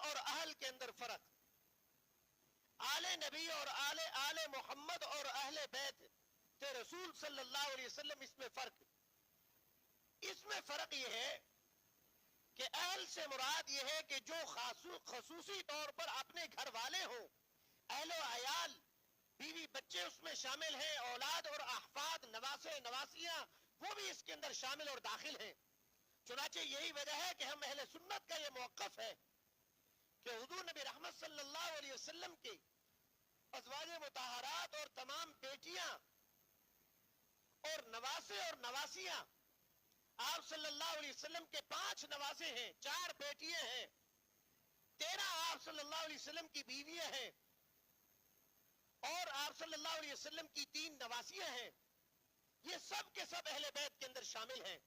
اور اہل کے اندر فرق، آل نبی اور آل محمد اور اہل بیت رسول صلی اللہ علیہ وسلم، اس میں فرق یہ ہے کہ اہل سے مراد یہ ہے کہ جو خصوصی طور پر اپنے گھر والے ہوں، اہل و عیال، بیوی بچے اس میں شامل ہیں، اولاد اور احفاد، نواسے نواسیاں، وہ بھی اس کے اندر شامل اور داخل ہیں۔ چنانچہ یہی وجہ ہے کہ ہم اہل سنت کا یہ موقف ہے کہ حضور نبی رحمت صلی اللہ علیہ وسلم کی ازواج مطہرات اور تمام بیٹیاں اور نواسے اور نواسیاں، آپ صلی اللہ علیہ وسلم کے 5 نواسے ہیں، 4 بیٹیاں ہیں، 13 آپ صلی اللہ علیہ وسلم کی بیویاں ہیں، اور آپ صلی اللہ علیہ وسلم کی 3 نواسیاں ہیں، یہ سب کے سب اہل بیت کے اندر شامل ہیں۔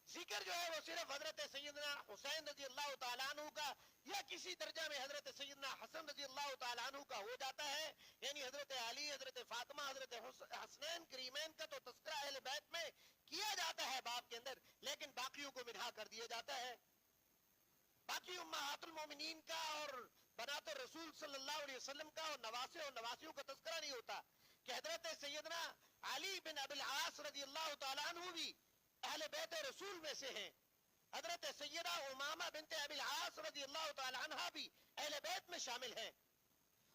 ذکر جو ہے وہ صرف حضرت سیدنا حسین رضی اللہ تعالیٰ عنہ کا یا کسی درجہ میں حضرت سیدنا حسن رضی اللہ تعالیٰ عنہ کا ہو جاتا ہے، یعنی حضرت علی، حضرت فاطمہ، حضرت حسنین کریمین کا تو تذکرہ اہل بیت میں کیا جاتا ہے باب کے اندر، لیکن باقیوں کو منہا کر دیا جاتا ہے۔ باقی امہات المومنین کا اور بنات الرسول صلی اللہ علیہ وسلم کا اور نواسے اور نواسیوں کا تذکرہ نہیں ہوتا کہ حضرت سیدنا علی بن ابی العاص رضی اللہ تعالیٰ عنہ بھی اہل بیت رسول میں سے ہیں، حضرت سیدہ امامہ بنت ابی العاص رضی اللہ تعالی عنہ بھی اہل بیت میں شامل ہیں،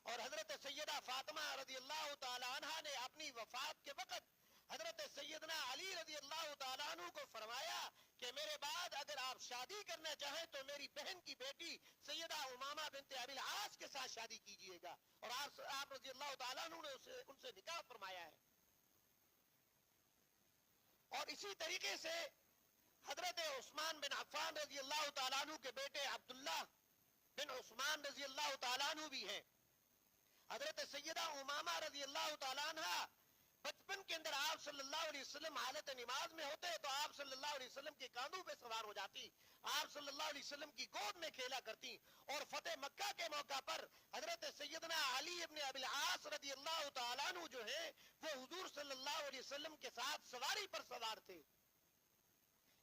اور حضرت سیدہ فاطمہ رضی اللہ تعالی عنہ نے اپنی وفات کے وقت حضرت سیدنا علی رضی اللہ تعالیٰ عنہ کو فرمایا کہ میرے بعد اگر آپ شادی کرنا چاہیں تو میری بہن کی بیٹی سیدہ امامہ بنت ابی العاص کے ساتھ شادی کیجئے گا، اور آپ رضی اللہ تعالیٰ عنہ نے ان سے نکاح فرمایا ہے۔ اور اسی طریقے سے حضرت عثمان بن عفان رضی اللہ تعالیٰ عنہ کے بیٹے عبداللہ بن عثمان رضی اللہ تعالیٰ عنہ بھی ہیں۔ حضرت سیدہ امامہ رضی اللہ تعالیٰ عنہ بچپن کے اندر آپ صلی اللہ علیہ وسلم حالت نماز میں ہوتے تو آپ صلی اللہ علیہ وسلم کے کاندھوں پہ سوار ہو جاتی، آپ صلی اللہ علیہ وسلم کی گود میں کھیلا کرتی، اور فتح مکہ کے موقع پر حضرت سیدنا علی ابن ابی العاص رضی اللہ تعالیٰ عنہ جو ہے وہ حضور صلی اللہ علیہ وسلم کے ساتھ سواری پر سوار تھے۔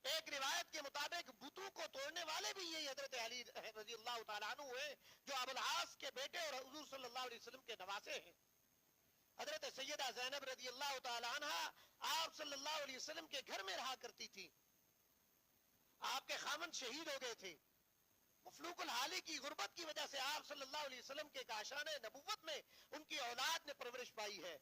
ایک روایت کے مطابق بتوں کو توڑنے والے بھی یہی حضرت علی رضی اللہ تعالیٰ عنہ ہوئے جو ابو العاص کے بیٹے اور حضور صلی اللہ علیہ وسلم کے نواسے ہیں۔ حضرت سیدہ زینب رضی اللہ تعالی عنہ آپ صلی اللہ علیہ وسلم کے گھر میں رہا کرتی تھی، آپ کے خامن شہید ہو گئے تھے، مفلوق الحالی کی غربت کی وجہ سے آپ صلی اللہ علیہ وسلم کے کاشان نبوت میں ان کی اولاد نے پرورش پائی ہے۔